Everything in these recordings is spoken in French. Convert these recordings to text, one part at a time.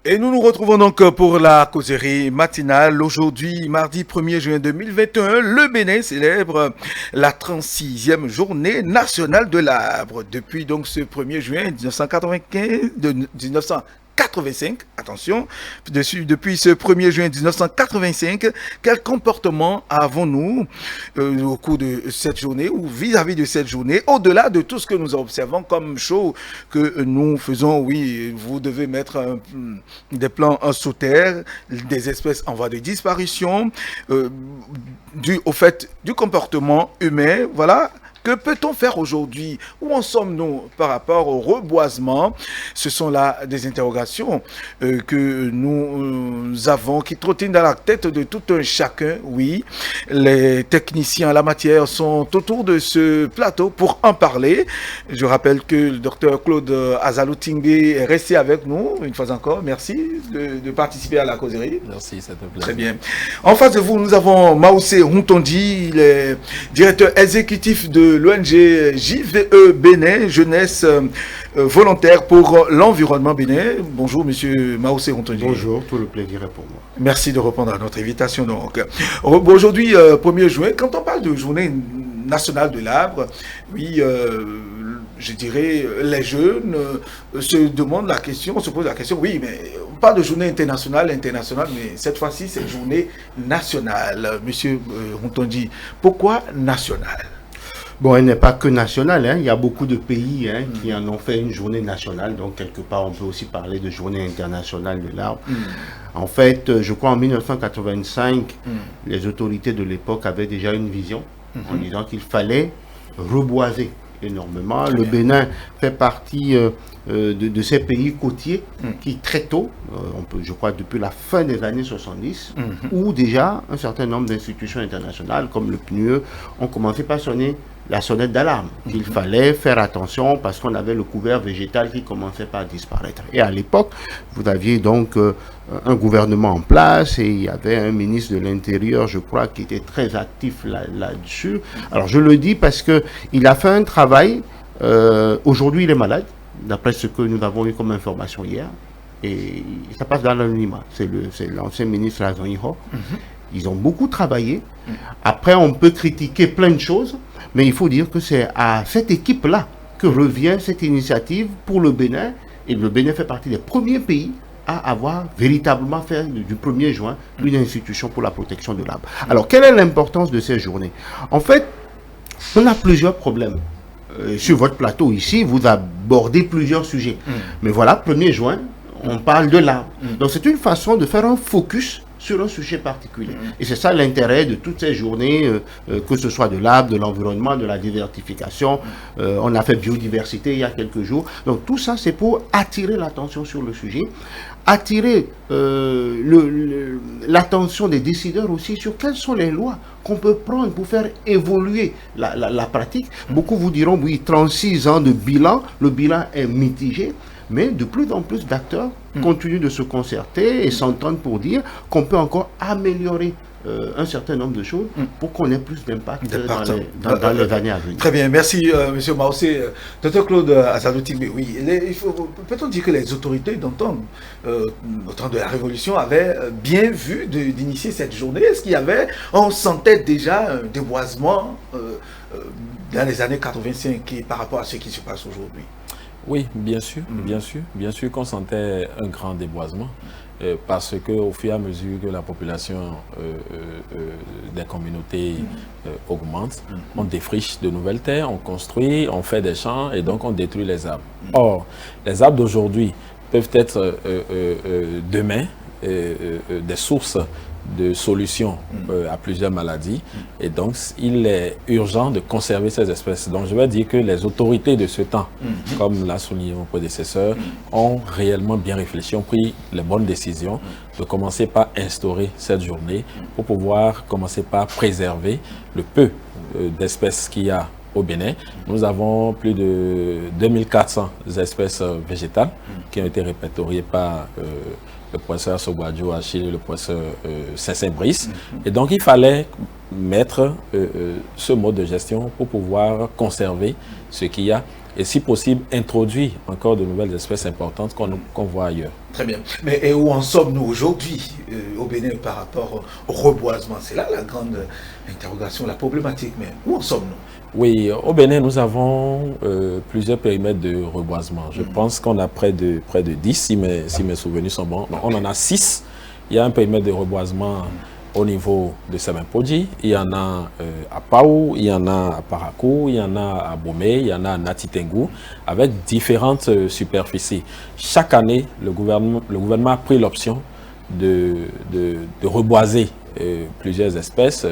Et nous nous retrouvons donc pour la causerie matinale. Aujourd'hui, mardi 1er juin 2021, le Bénin célèbre la 36e journée nationale de l'arbre. Depuis donc ce 1er juin 1985, attention, depuis ce 1er juin 1985, quel comportement avons-nous au cours de cette journée ou vis-à-vis de cette journée, au-delà de tout ce que nous observons comme show que nous faisons? Oui, vous devez mettre des plans sous terre, des espèces en voie de disparition, dû au fait du comportement humain, voilà. Que peut-on faire aujourd'hui? Où en sommes-nous par rapport au reboisement? Ce sont là des interrogations que nous avons, qui trottinent dans la tête de tout un chacun. Oui, les techniciens en la matière sont autour de ce plateau pour en parler. Je rappelle que le docteur Claude Azalou-Tingué est resté avec nous, une fois encore. Merci de participer à la causerie. Merci, c'est un plaisir. Très bien. En face de vous, nous avons Maoussé Hontondi, il est directeur exécutif de l'ONG JVE Bénin, Jeunesse volontaire pour l'environnement Bénin. Bonjour, monsieur Maoussé Hontondi. Bonjour, tout le plaisir est pour moi. Merci de répondre à notre invitation. Donc, aujourd'hui, 1er juin, quand on parle de journée nationale de l'arbre, oui, je dirais, les jeunes se demandent la question, se posent la question, oui, mais on parle de journée internationale, mais cette fois-ci, c'est journée nationale. Monsieur Hontondi, pourquoi nationale? Bon, elle n'est pas que nationale, hein. Il y a beaucoup de pays qui en ont fait une journée nationale, donc quelque part on peut aussi parler de journée internationale de l'arbre. En fait, je crois en 1985, les autorités de l'époque avaient déjà une vision en disant qu'il fallait reboiser énormément. Le Bénin fait partie de ces pays côtiers qui très tôt, je crois depuis la fin des années 70, où déjà un certain nombre d'institutions internationales comme le PNUE ont commencé par sonner la sonnette d'alarme, qu'il fallait faire attention parce qu'on avait le couvert végétal qui commençait par disparaître. Et à l'époque, vous aviez donc un gouvernement en place et il y avait un ministre de l'Intérieur, je crois, qui était très actif là-dessus. Alors je le dis parce qu'il a fait un travail, aujourd'hui il est malade, d'après ce que nous avons eu comme information hier, et ça passe dans l'anonymat. C'est l'ancien ministre Lazon Iho. Ils ont beaucoup travaillé. Après, on peut critiquer plein de choses, mais il faut dire que c'est à cette équipe-là que revient cette initiative pour le Bénin. Et le Bénin fait partie des premiers pays à avoir véritablement fait du 1er juin une institution pour la protection de l'arbre. Alors, quelle est l'importance de ces journées? En fait, on a plusieurs problèmes. Sur votre plateau ici, vous abordez plusieurs sujets. Mais voilà, 1er juin, on parle de l'arbre. Donc, c'est une façon de faire un focus sur un sujet particulier. Et c'est ça l'intérêt de toutes ces journées, que ce soit de l'arbre, de l'environnement, de la désertification. On a fait biodiversité il y a quelques jours. Donc tout ça, c'est pour attirer l'attention sur le sujet, attirer l'attention des décideurs aussi sur quelles sont les lois qu'on peut prendre pour faire évoluer la pratique. Beaucoup vous diront, oui, 36 ans de bilan, le bilan est mitigé. Mais de plus en plus d'acteurs continuent de se concerter et s'entendent pour dire qu'on peut encore améliorer un certain nombre de choses pour qu'on ait plus d'impact dans les années à venir. Très bien, merci monsieur Maoussé. Dr Claude Azalou-Tingué, oui, peut-on dire que les autorités d'antan, au temps de la Révolution, avaient bien vu d'initier cette journée? Est-ce qu'il y avait, on sentait déjà un déboisement dans les années 85 par rapport à ce qui se passe aujourd'hui? Oui, bien sûr qu'on sentait un grand déboisement parce qu'au fur et à mesure que la population des communautés augmente, on défriche de nouvelles terres, on construit, on fait des champs et donc on détruit les arbres. Or, les arbres d'aujourd'hui peuvent être demain des sources de solutions à plusieurs maladies et donc il est urgent de conserver ces espèces. Donc je vais dire que les autorités de ce temps, comme l'a souligné mon prédécesseur, ont réellement bien réfléchi, ont pris les bonnes décisions de commencer par instaurer cette journée pour pouvoir commencer par préserver le peu d'espèces qu'il y a au Bénin. Nous avons plus de 2400 espèces végétales qui ont été répertoriées par le professeur Soguadjo Achille et le professeur Saint-Brice. Et donc, il fallait mettre ce mode de gestion pour pouvoir conserver ce qu'il y a et si possible introduire encore de nouvelles espèces importantes qu'on voit ailleurs. Très bien. Mais et où en sommes-nous aujourd'hui au Bénin par rapport au reboisement? C'est là la grande interrogation, la problématique. Mais où en sommes-nous? Oui, au Bénin, nous avons plusieurs périmètres de reboisement. Je pense qu'on a près de 10, si mes souvenirs sont bons. Non, on en a 6. Il y a un périmètre de reboisement au niveau de Semenpodji, il y en a à Pau, il y en a à Parakou, il y en a à Bomé, il y en a à Natitengu, avec différentes superficies. Chaque année, le gouvernement a pris l'option de reboiser plusieurs espèces.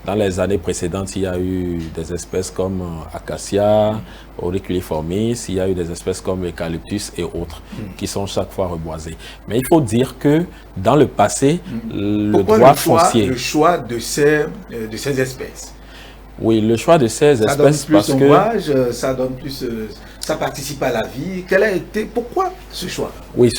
Dans les années précédentes, il y a eu des espèces comme Acacia, Auriculiformis, il y a eu des espèces comme Eucalyptus et autres qui sont chaque fois reboisées. Mais il faut dire que dans le passé, le droit foncier... Le choix de ces espèces? Oui, le choix de ces espèces parce que... Ça donne plus... ça participe à la vie. Quel a été... Pourquoi ce choix? Oui,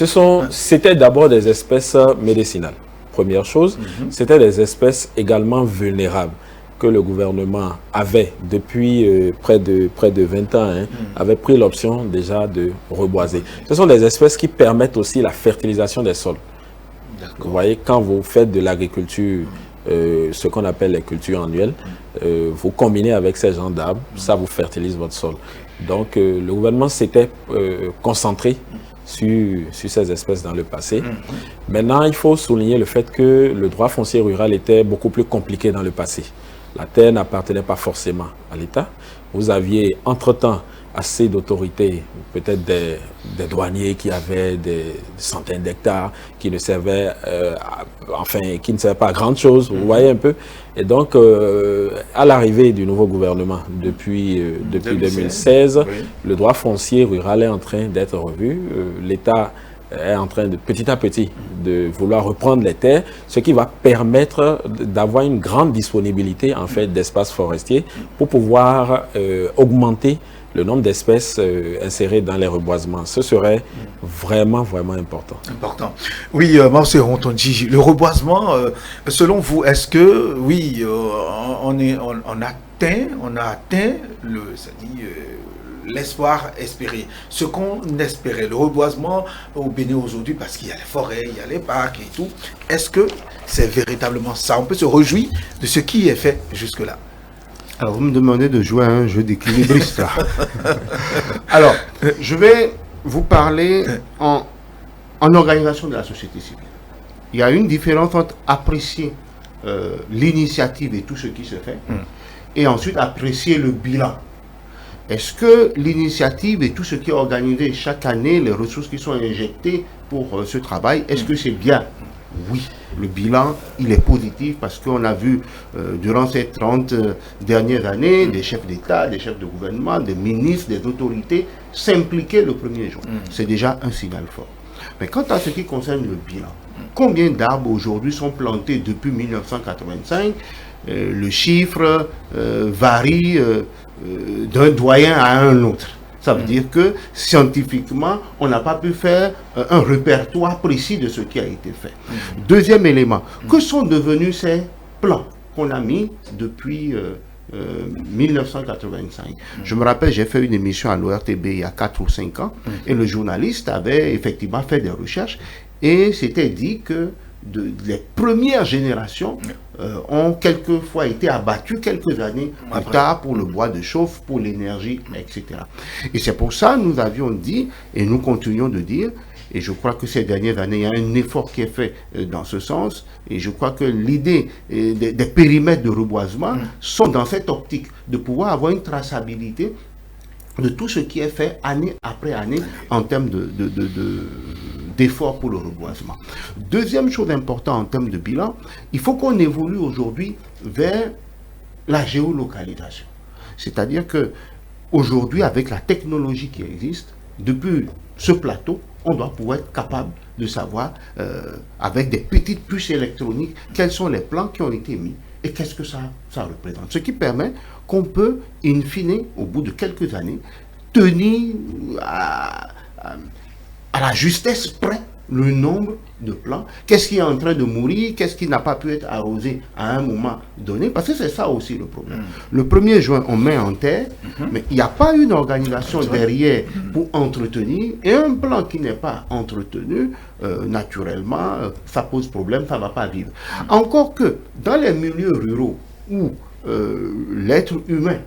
c'était d'abord des espèces médicinales. Première chose, c'était des espèces également vulnérables que le gouvernement avait depuis près de 20 ans, avait pris l'option déjà de reboiser. Ce sont des espèces qui permettent aussi la fertilisation des sols. Vous voyez, quand vous faites de l'agriculture, ce qu'on appelle les cultures annuelles, vous combinez avec ces genres d'arbres, ça vous fertilise votre sol. Donc le gouvernement s'était concentré sur ces espèces dans le passé. Maintenant, il faut souligner le fait que le droit foncier rural était beaucoup plus compliqué dans le passé. La terre n'appartenait pas forcément à l'État. Vous aviez entre-temps assez d'autorités, peut-être des douaniers qui avaient des centaines d'hectares, qui ne servaient, qui ne servaient pas à grande chose, vous voyez un peu. Et donc, à l'arrivée du nouveau gouvernement, depuis 2016, le droit foncier rural est en train d'être revu. L'État est en train de, petit à petit, de vouloir reprendre les terres, ce qui va permettre d'avoir une grande disponibilité, en fait, d'espaces forestiers pour pouvoir augmenter le nombre d'espèces insérées dans les reboisements. Ce serait vraiment, vraiment important. Important. Oui, Marcel Rontonji, le reboisement, selon vous, est-ce que, oui, on a atteint l'espoir espéré, ce qu'on espérait, le reboisement au Bénin aujourd'hui, parce qu'il y a les forêts, il y a les parcs et tout, est-ce que c'est véritablement ça? On peut se réjouir de ce qui est fait jusque-là. Alors, vous me demandez de jouer à un jeu d'équilibriste. Alors, je vais vous parler en organisation de la société civile. Il y a une différence entre apprécier l'initiative et tout ce qui se fait, et ensuite apprécier le bilan. Est-ce que l'initiative et tout ce qui est organisé chaque année, les ressources qui sont injectées pour ce travail, est-ce que c'est bien? Oui, le bilan, il est positif parce qu'on a vu durant ces 30 dernières années des chefs d'État, des chefs de gouvernement, des ministres, des autorités s'impliquer le premier jour. C'est déjà un signal fort. Mais quant à ce qui concerne le bilan, combien d'arbres aujourd'hui sont plantés depuis 1985? Le chiffre varie d'un doyen à un autre. Ça veut dire que scientifiquement, on n'a pas pu faire un répertoire précis de ce qui a été fait. Deuxième élément, que sont devenus ces plans qu'on a mis depuis 1985? Je me rappelle, j'ai fait une émission à l'ORTB il y a 4 ou 5 ans et le journaliste avait effectivement fait des recherches et s'était dit que les premières générations ont quelquefois été abattues quelques années plus tard pour le bois de chauffe, pour l'énergie, etc. Et c'est pour ça que nous avions dit, et nous continuons de dire, et je crois que ces dernières années, il y a un effort qui est fait dans ce sens, et je crois que l'idée des périmètres de reboisement sont dans cette optique de pouvoir avoir une traçabilité de tout ce qui est fait année après année en termes d'efforts pour le reboisement. Deuxième chose importante en termes de bilan, il faut qu'on évolue aujourd'hui vers la géolocalisation. C'est-à-dire que aujourd'hui, avec la technologie qui existe, depuis ce plateau, on doit pouvoir être capable de savoir, avec des petites puces électroniques, quels sont les plans qui ont été mis et qu'est-ce que ça représente. Ce qui permet qu'on peut, in fine, au bout de quelques années, tenir à la justesse près le nombre de plants, qu'est-ce qui est en train de mourir, qu'est-ce qui n'a pas pu être arrosé à un moment donné, parce que c'est ça aussi le problème. Le 1er juin, on met en terre, mais il n'y a pas une organisation derrière pour entretenir, et un plant qui n'est pas entretenu, naturellement, ça pose problème, ça ne va pas vivre. Encore que dans les milieux ruraux où l'être humain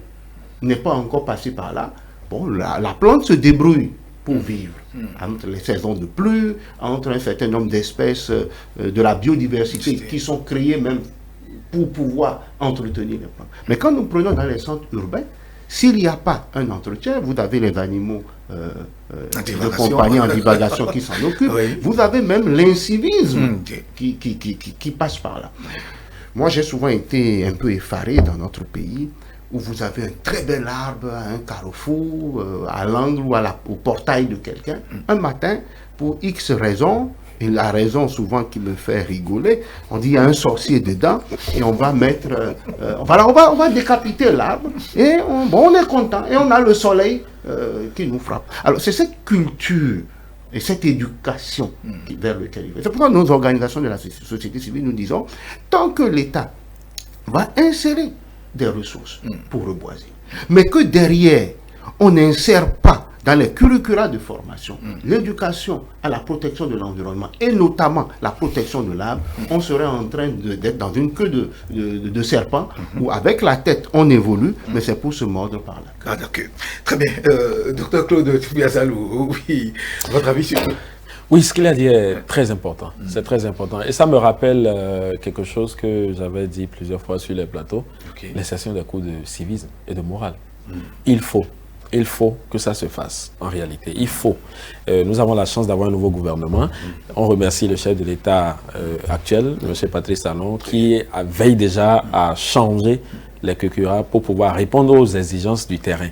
n'est pas encore passé par là, bon, la plante se débrouille pour vivre. Entre les saisons de pluie, entre un certain nombre d'espèces de la biodiversité qui sont créées même pour pouvoir entretenir les plantes. Mais quand nous prenons dans les centres urbains, s'il n'y a pas un entretien, vous avez les animaux de compagnie en divagation qui s'en occupent, vous avez même l'incivisme qui passe par là. Moi, j'ai souvent été un peu effaré dans notre pays où vous avez un très bel arbre à un carrefour, à l'angle ou au portail de quelqu'un. Un matin, pour X raisons, et la raison souvent qui me fait rigoler, on dit il y a un sorcier dedans et on va mettre, on va décapiter l'arbre et on est content et on a le soleil qui nous frappe. Alors c'est cette culture et cette éducation vers laquelle il va. C'est pourquoi nos organisations de la société civile nous disons, tant que l'État va insérer des ressources pour reboiser, mais que derrière, on n'insère pas dans les curricula de formation l'éducation à la protection de l'environnement et notamment la protection de l'arbre, on serait en train d'être dans une queue de serpent où avec la tête on évolue, mais c'est pour se mordre par là. Ah d'accord. Très bien. Docteur Claude Toubiasalou, oui, votre avis sur... Oui, ce qu'il a dit est très important. C'est très important. Et ça me rappelle quelque chose que j'avais dit plusieurs fois sur les plateaux, l'insertion des cours de civisme et de morale. Il faut que ça se fasse, en réalité. Il faut. Nous avons la chance d'avoir un nouveau gouvernement. On remercie le chef de l'État actuel, M. Patrice Talon, qui veille déjà à changer les curricula pour pouvoir répondre aux exigences du terrain.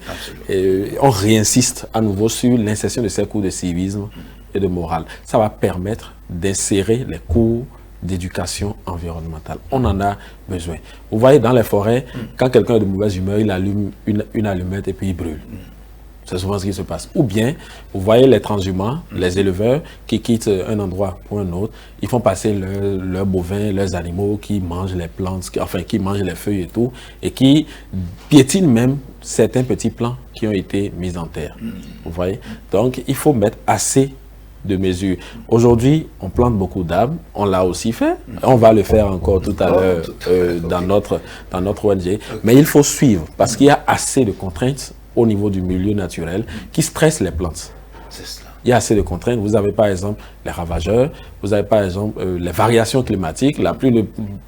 Et on réinsiste à nouveau sur l'insertion de ces cours de civisme et de morale. Ça va permettre d'insérer les cours d'éducation environnementale. On en a besoin. Vous voyez, dans les forêts, quand quelqu'un est de mauvaise humeur, il allume une allumette et puis il brûle. C'est souvent ce qui se passe. Ou bien, vous voyez les transhumants, les éleveurs qui quittent un endroit pour un autre, ils font passer leurs bovins, leurs animaux qui mangent les plantes, qui mangent les feuilles et tout, et qui piétinent même certains petits plants qui ont été mis en terre. Vous voyez? Donc, il faut mettre assez de mesures. Aujourd'hui, on plante beaucoup d'arbres, on l'a aussi fait, on va le faire encore tout à l'heure dans notre ONG, mais il faut suivre parce qu'il y a assez de contraintes au niveau du milieu naturel qui stressent les plantes. Il y a assez de contraintes. Vous avez par exemple les ravageurs, vous avez par exemple les variations climatiques, la pluie ne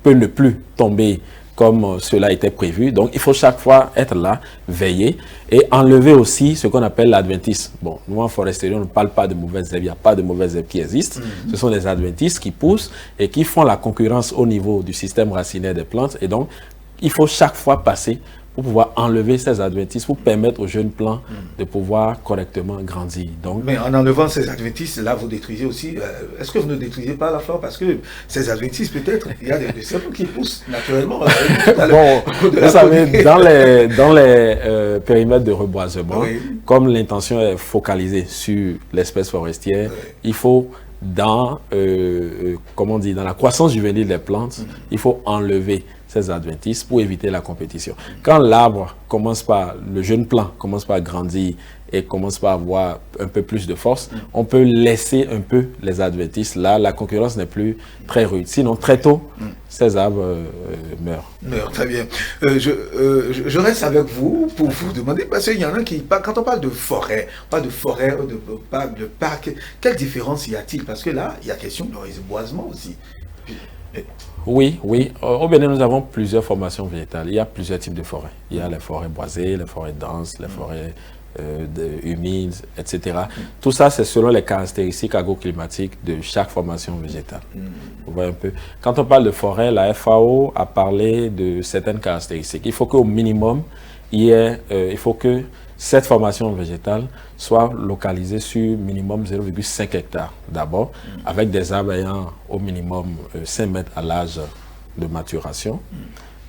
peut ne plus tomber comme cela était prévu. Donc, il faut chaque fois être là, veiller et enlever aussi ce qu'on appelle l'adventisme. Bon, nous, en foresterie, on ne parle pas de mauvaises herbes. Il n'y a pas de mauvaises herbes qui existent. Ce sont des adventistes qui poussent et qui font la concurrence au niveau du système racinaire des plantes. Et donc, il faut chaque fois passer pour pouvoir enlever ces adventistes, pour permettre aux jeunes plants de pouvoir correctement grandir. Donc, mais en enlevant ces adventistes, là, vous détruisez aussi... Est-ce que vous ne détruisez pas la flore? Parce que ces adventistes, peut-être, il y a des serpents qui poussent naturellement. Bon, vous savez, dans les périmètres de reboisement, comme l'intention est focalisée sur l'espèce forestière, il faut... dans la croissance juvénile des plantes, il faut enlever ces adventistes pour éviter la compétition. Quand l'arbre commence par, le jeune plant commence par grandir et commence par avoir un peu plus de force, on peut laisser un peu les adventistes. Là, la concurrence n'est plus très rude. Sinon, très tôt, ces arbres meurent. Très bien. Je reste avec vous pour vous demander, parce qu'il y en a qui, quand on parle de forêt, de parc, quelle différence y a-t-il? Parce que là, il y a question de reboisement aussi. Oui. Au Bénin, nous avons plusieurs formations végétales. Il y a plusieurs types de forêts. Il y a les forêts boisées, les forêts denses, les forêts humides, etc. Tout ça, c'est selon les caractéristiques agroclimatiques de chaque formation végétale. Vous voyez un peu. Quand on parle de forêt, la FAO a parlé de certaines caractéristiques. Il faut qu'au minimum, il faut que cette formation végétale soit localisée sur minimum 0,5 hectares d'abord, avec des arbres ayant au minimum 5 mètres à l'âge de maturation.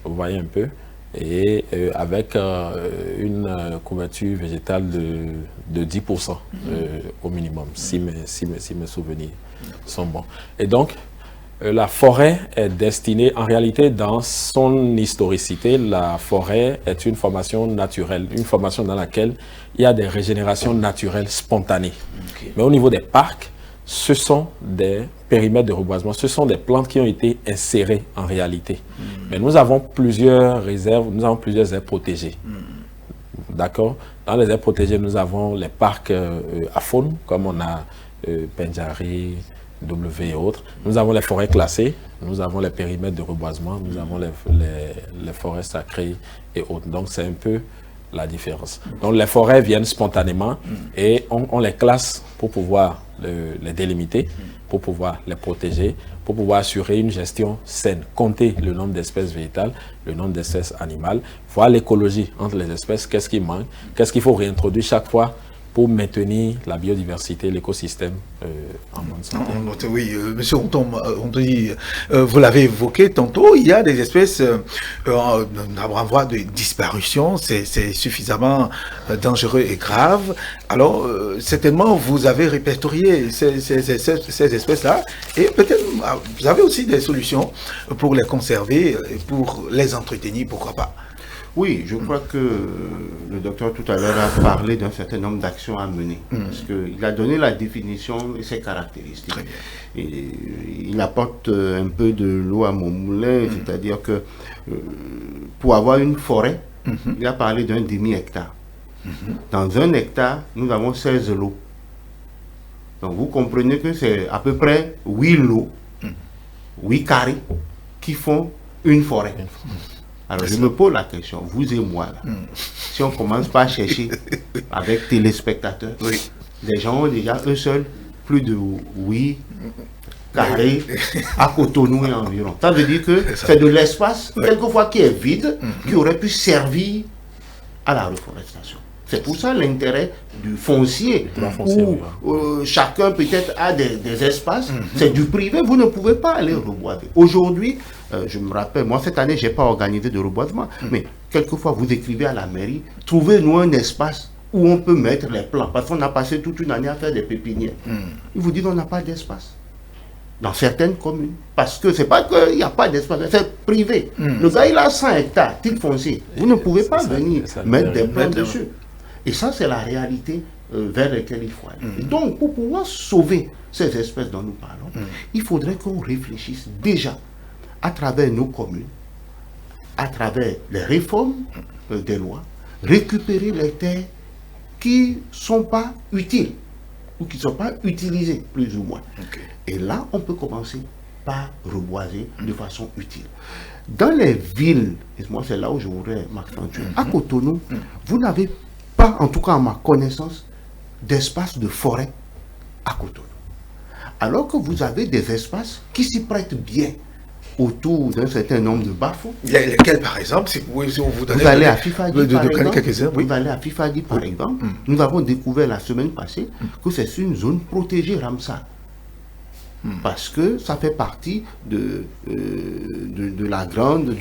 Vous voyez un peu. Et avec une couverture végétale de 10% au minimum, si mes souvenirs sont bons. Et donc, la forêt est destinée, en réalité, dans son historicité, la forêt est une formation naturelle, une formation dans laquelle il y a des régénérations naturelles spontanées. Okay. Mais au niveau des parcs, ce sont des périmètres de reboisement, ce sont des plantes qui ont été insérées en réalité. Mais nous avons plusieurs réserves, nous avons plusieurs aires protégées. D'accord? Dans les aires protégées, nous avons les parcs à faune, comme on a Pendjari, W et autres. Nous avons les forêts classées, nous avons les périmètres de reboisement, nous avons les forêts sacrées et autres. Donc, c'est un peu la différence. Donc, les forêts viennent spontanément et on les classe pour pouvoir les délimiter, pour pouvoir les protéger, pour pouvoir assurer une gestion saine, compter le nombre d'espèces végétales, le nombre d'espèces animales, voir l'écologie entre les espèces, qu'est-ce qui manque, qu'est-ce qu'il faut réintroduire chaque fois pour maintenir la biodiversité, l'écosystème en bonne santé. Oui, monsieur on dit, vous l'avez évoqué tantôt, il y a des espèces en voie de disparition, c'est suffisamment dangereux et grave. Alors, certainement, vous avez répertorié ces espèces-là et peut-être vous avez aussi des solutions pour les conserver, pour les entretenir, pourquoi pas. Oui, je crois que le docteur tout à l'heure a parlé d'un certain nombre d'actions à mener. Parce qu'il a donné la définition et ses caractéristiques. Et il apporte un peu de l'eau à mon moulin, c'est-à-dire que pour avoir une forêt, il a parlé d'un demi-hectare. Dans 1 hectare, nous avons 16 lots. Donc vous comprenez que c'est à peu près 8 lots, 8 carrés, qui font une forêt. Alors je me pose la question, vous et moi, là, si on commence par chercher avec téléspectateurs, les gens ont déjà eux seuls plus de 8 carrés à Cotonou et environ. Ça veut dire que c'est de l'espace, quelquefois qui est vide, qui aurait pu servir à la reforestation. C'est pour ça l'intérêt du foncier, où chacun peut-être a des espaces, c'est du privé, vous ne pouvez pas aller reboiser. Aujourd'hui, je me rappelle, moi cette année, je n'ai pas organisé de reboisement, mais quelquefois vous écrivez à la mairie, trouvez-nous un espace où on peut mettre les plants, parce qu'on a passé toute une année à faire des pépinières. Ils vous disent qu'on n'a pas d'espace. Dans certaines communes. Parce que c'est pas qu'il n'y a pas d'espace, c'est privé. Le gars, il a 100 hectares, titre foncier. Vous ne pouvez pas venir mettre des plants dessus. Et ça, c'est la réalité vers laquelle il faut aller. Donc, pour pouvoir sauver ces espèces dont nous parlons, il faudrait qu'on réfléchisse déjà à travers nos communes, à travers les réformes des lois, récupérer les terres qui ne sont pas utiles ou qui ne sont pas utilisées, plus ou moins. Et là, on peut commencer par reboiser de façon utile. Dans les villes, et moi c'est là où je voudrais m'accentuer, à Cotonou, vous n'avez pas, en tout cas à ma connaissance, d'espace de forêt à Cotonou. Alors que vous avez des espaces qui s'y prêtent bien autour d'un certain nombre de bas-fonds. Lesquels, par exemple, si vous allez à Fifadi, par exemple, vous allez à Fifadi, par exemple, nous avons découvert la semaine passée que c'est une zone protégée Ramsar. Parce que ça fait partie du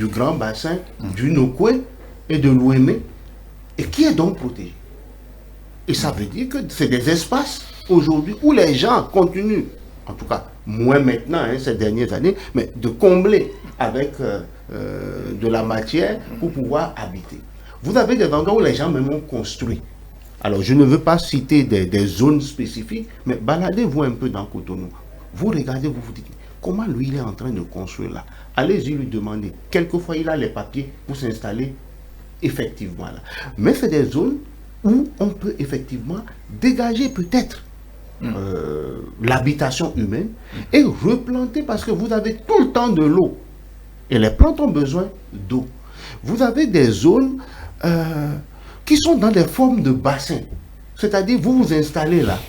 grand bassin du Nokwe et de l'Ouémé, et qui est donc protégé. Et ça veut dire que c'est des espaces aujourd'hui où les gens continuent, en tout cas moins maintenant, ces dernières années, mais de combler avec de la matière pour pouvoir habiter. Vous avez des endroits où les gens même ont construit. Alors je ne veux pas citer des zones spécifiques, mais baladez-vous un peu dans Cotonou. Vous regardez, vous vous dites, comment lui il est en train de construire là? Allez-y lui demander. Quelquefois il a les papiers pour s'installer effectivement là. Mais c'est des zones où on peut effectivement dégager peut-être l'habitation humaine et replanter parce que vous avez tout le temps de l'eau. Et les plantes ont besoin d'eau. Vous avez des zones qui sont dans des formes de bassins. C'est-à-dire, vous vous installez là,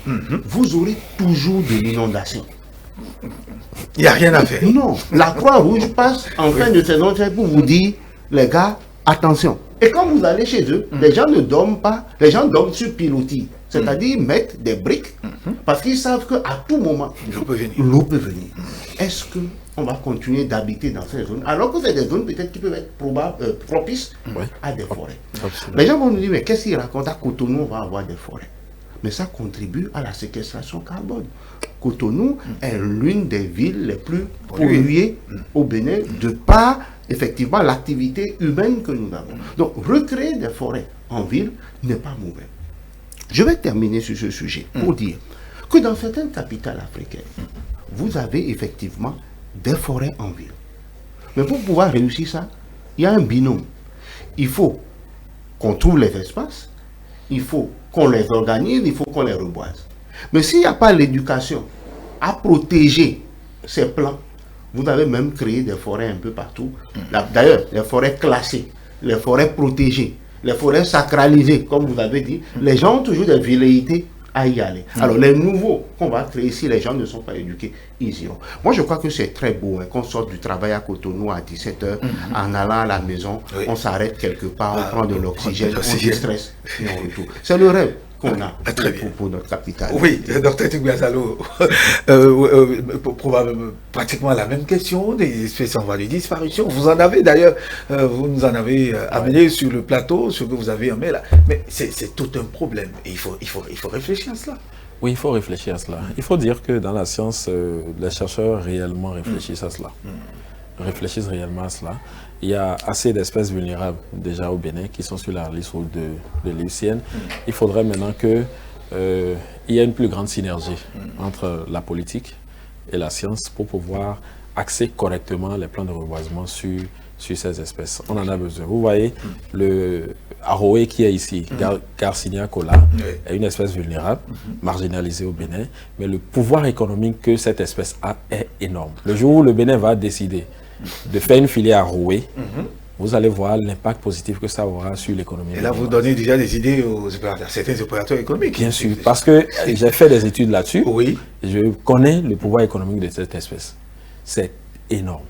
vous aurez toujours de l'inondation. Il n'y a rien à faire. Non, la Croix-Rouge passe en fin de saison pour vous dire, les gars, attention. Et quand vous allez chez eux, les gens ne dorment pas, les gens dorment sur pilotis. C'est-à-dire, ils mettent des briques parce qu'ils savent qu'à tout moment, l'eau peut venir. Est-ce qu'on va continuer d'habiter dans ces zones alors que c'est des zones peut-être qui peuvent être propices à des forêts? Les gens vont nous dire, mais qu'est-ce qu'ils racontent? À Cotonou, on va avoir des forêts. mais ça contribue à la séquestration carbone. Cotonou est l'une des villes les plus polluées au Bénin de par, effectivement, l'activité humaine que nous avons. Donc, recréer des forêts en ville n'est pas mauvais. Je vais terminer sur ce sujet pour dire que dans certaines capitales africaines, vous avez effectivement des forêts en ville. Mais pour pouvoir réussir ça, il y a un binôme. Il faut qu'on trouve les espaces, il faut qu'on les organise, il faut qu'on les reboise. Mais s'il n'y a pas l'éducation à protéger ces plants, vous avez même créé des forêts un peu partout. D'ailleurs, les forêts classées, les forêts protégées, les forêts sacralisées, comme vous avez dit, les gens ont toujours des velléités à y aller. Alors, les nouveaux qu'on va créer, si les gens ne sont pas éduqués, ils iront. Moi, je crois que c'est très beau qu'on sorte du travail à Cotonou à 17h, en allant à la maison, on s'arrête quelque part, on prend de l'oxygène, on déstresse et on retourne. C'est le rêve qu'on a pour notre capitale. Oui, Dr Tigouazalo, probablement pratiquement la même question, des espèces en voie de disparition. Vous en avez d'ailleurs, vous nous en avez amené sur le plateau, ce que vous avez amené là. Mais c'est tout un problème et il faut réfléchir à cela. Oui, il faut réfléchir à cela. Il faut dire que dans la science, les chercheurs réellement réfléchissent à cela. Réfléchissent réellement à cela. Il y a assez d'espèces vulnérables déjà au Bénin qui sont sur la liste de l'IUCN. Il faudrait maintenant qu'il y ait une plus grande synergie entre la politique et la science pour pouvoir axer correctement les plans de reboisement sur ces espèces. On en a besoin. Vous voyez, le Aroé qui est ici, Garcinia cola, est une espèce vulnérable, marginalisée au Bénin, mais le pouvoir économique que cette espèce a est énorme. Le jour où le Bénin va décider de faire une filière Aroé, vous allez voir l'impact positif que ça aura sur l'économie. Et là, vous donnez déjà des idées à certains opérateurs économiques. Bien sûr, parce que j'ai fait des études là-dessus. Oui. Je connais le pouvoir économique de cette espèce. C'est énorme.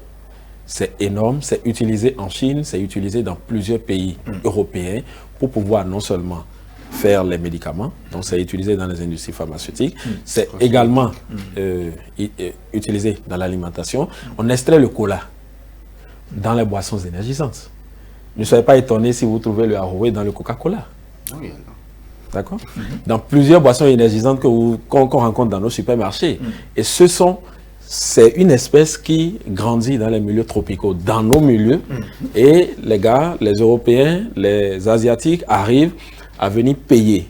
C'est énorme, c'est utilisé en Chine, c'est utilisé dans plusieurs pays européens pour pouvoir non seulement faire les médicaments, donc c'est utilisé dans les industries pharmaceutiques, c'est également utilisé dans l'alimentation. On extrait le cola dans les boissons énergisantes. Ne soyez pas étonnés si vous trouvez le Aroé dans le Coca-Cola. Oui, d'accord. Dans plusieurs boissons énergisantes qu'on rencontre dans nos supermarchés. Et c'est une espèce qui grandit dans les milieux tropicaux, dans nos milieux. Et les gars, les Européens, les Asiatiques arrivent à venir payer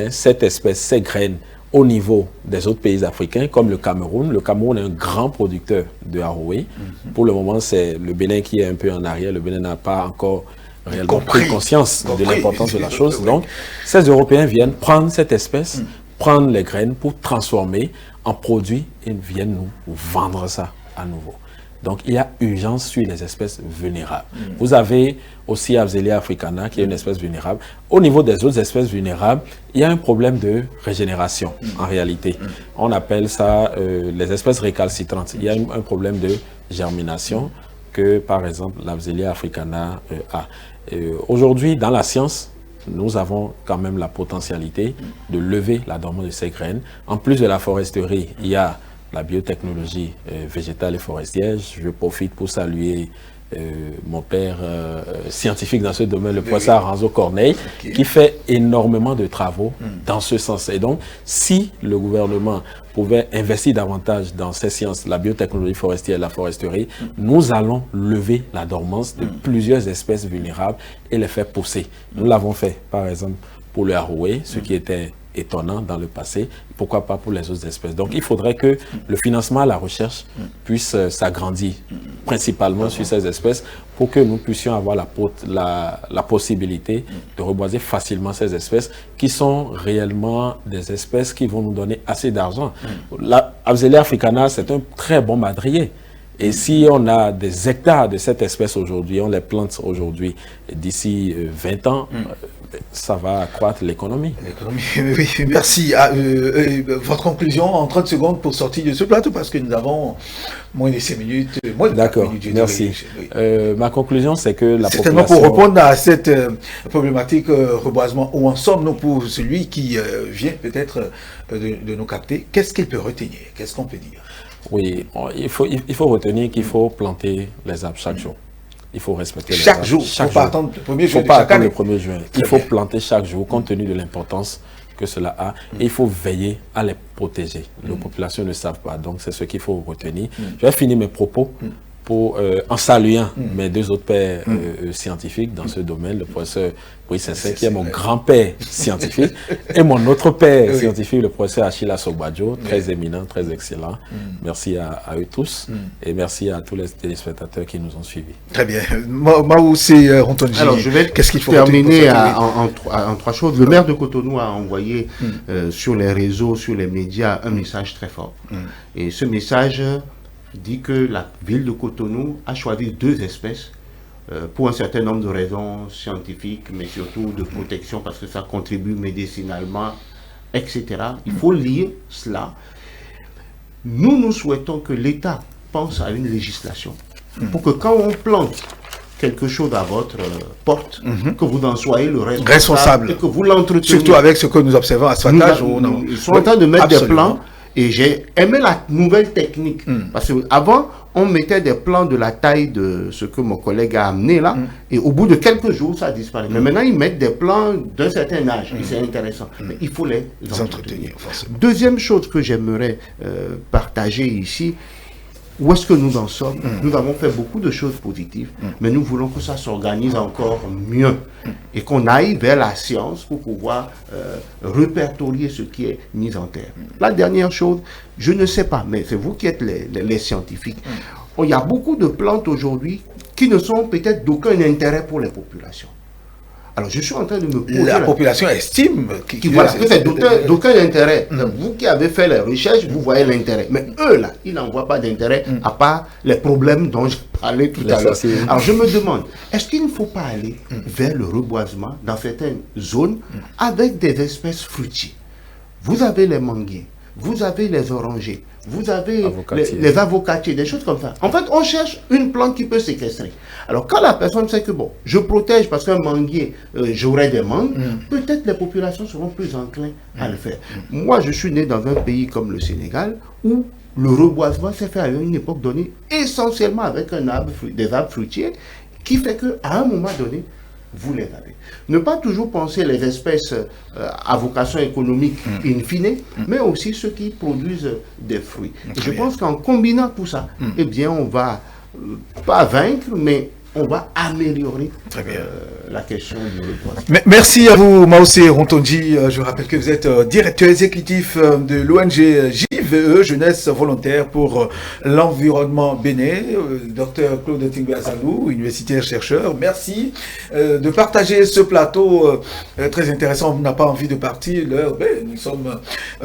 cette espèce, ces graines, au niveau des autres pays africains, comme le Cameroun. Le Cameroun est un grand producteur de Aroé. Pour le moment, c'est le Bénin qui est un peu en arrière. Le Bénin n'a pas encore réellement pris conscience de l'importance de la chose. Donc, ces Européens viennent prendre cette espèce, prendre les graines pour transformer en produits et viennent nous vendre ça à nouveau. Donc, il y a urgence sur les espèces vulnérables. Vous avez aussi Afzelia africana, qui est une espèce vulnérable. Au niveau des autres espèces vulnérables, il y a un problème de régénération, en réalité. On appelle ça les espèces récalcitrantes. Il y a un problème de germination que, par exemple, l'Afzelia africana a. Aujourd'hui, dans la science, nous avons quand même la potentialité de lever la dormance de ces graines. En plus de la foresterie, il y a la biotechnologie végétale et forestière. Je profite pour saluer mon père scientifique dans ce domaine, le professeur Ranzo Corneille, qui fait énormément de travaux dans ce sens. Et donc, si le gouvernement pouvait investir davantage dans ces sciences, la biotechnologie forestière et la foresterie, nous allons lever la dormance de plusieurs espèces vulnérables et les faire pousser. Nous l'avons fait, par exemple, pour le Aroé, ce qui était étonnant dans le passé, pourquoi pas pour les autres espèces. Donc il faudrait que le financement à la recherche puisse s'agrandir, principalement sur ces espèces, pour que nous puissions avoir la possibilité de reboiser facilement ces espèces, qui sont réellement des espèces qui vont nous donner assez d'argent. La Afzelia africana, c'est un très bon madrier. Et si on a des hectares de cette espèce aujourd'hui, on les plante aujourd'hui, d'ici 20 ans, ça va accroître l'économie. Oui, merci. Votre conclusion en 30 secondes pour sortir de ce plateau, parce que nous avons moins de 5 minutes. D'accord, merci. Ma conclusion, c'est que la population... Certainement pour répondre à cette problématique reboisement, où en sommes-nous pour celui qui vient peut-être de nous capter, qu'est-ce qu'il peut retenir? Qu'est-ce qu'on peut dire? Oui, il faut retenir qu'il faut planter les arbres chaque jour. Il faut respecter les chaque arbres. jour. Il ne faut pas attendre le 1er juin. Il faut pas attendre le 1er juin. Il faut planter chaque jour, compte tenu de l'importance que cela a. Et il faut veiller à les protéger. Nos populations ne savent pas, donc c'est ce qu'il faut retenir. Je vais finir mes propos en saluant mes deux autres pères scientifiques dans ce domaine, le professeur Brice Sensei, qui est mon grand-père scientifique, et mon autre père scientifique, le professeur Achila Sogbajo, très éminent, très excellent. Merci à eux tous, et merci à tous les téléspectateurs qui nous ont suivis. Très bien. Maoussé Rontonji, alors je vais qu'est-ce qu'il faut terminer en trois choses. Le maire de Cotonou a envoyé sur les réseaux, sur les médias, un message très fort. Et ce message dit que la ville de Cotonou a choisi 2 espèces pour un certain nombre de raisons scientifiques, mais surtout de protection, parce que ça contribue médicinalement, etc. Il faut lire cela. Nous souhaitons que l'État pense à une législation pour que quand on plante quelque chose à votre porte, que vous en soyez le responsable et que vous l'entreteniez. Surtout avec ce que nous observons à Swatage. Ils sont en train de mettre des plans. Et j'ai aimé la nouvelle technique. Parce qu'avant, on mettait des plans de la taille de ce que mon collègue a amené là. Et au bout de quelques jours, ça disparaît. Mais maintenant, ils mettent des plans d'un certain âge. Et c'est intéressant. Mais il faut les entretenir. Deuxième chose que j'aimerais partager ici, où est-ce que nous en sommes? Nous avons fait beaucoup de choses positives, mais nous voulons que ça s'organise encore mieux et qu'on aille vers la science pour pouvoir répertorier ce qui est mis en terre. La dernière chose, je ne sais pas, mais c'est vous qui êtes les scientifiques. Il y a beaucoup de plantes aujourd'hui qui ne sont peut-être d'aucun intérêt pour les populations. Alors, je suis en train de me poser... La population estime que c'est d'aucun intérêt. Vous qui avez fait les recherches, vous voyez l'intérêt. Mais eux, là, ils n'en voient pas d'intérêt, à part les problèmes dont je parlais tout à l'heure. Alors, je me demande, est-ce qu'il ne faut pas aller vers le reboisement dans certaines zones avec des espèces fruitières? Vous avez les manguiers, vous avez les orangers, vous avez les avocatiers, des choses comme ça. En fait, on cherche une plante qui peut séquestrer. Alors, quand la personne sait que, bon, je protège parce qu'un manguier, j'aurai des mangues, peut-être les populations seront plus enclins à le faire. Moi, je suis né dans un pays comme le Sénégal, où le reboisement s'est fait à une époque donnée, essentiellement avec des arbres fruitiers, qui fait qu'à un moment donné, vous les avez. Ne pas toujours penser les espèces à vocation économique in fine, mais aussi ceux qui produisent des fruits. Et je pense qu'en combinant tout ça, eh bien, on va pas vaincre, mais on va améliorer la question du reboisement. Merci à vous, Maoussé Rontonji. Je rappelle que vous êtes directeur exécutif de l'ONG JVE, Jeunesse Volontaire pour l'Environnement Bénin. Docteur Claude Tingbe-Azalou, universitaire chercheur. Merci de partager ce plateau très intéressant. On n'a pas envie de partir. Nous sommes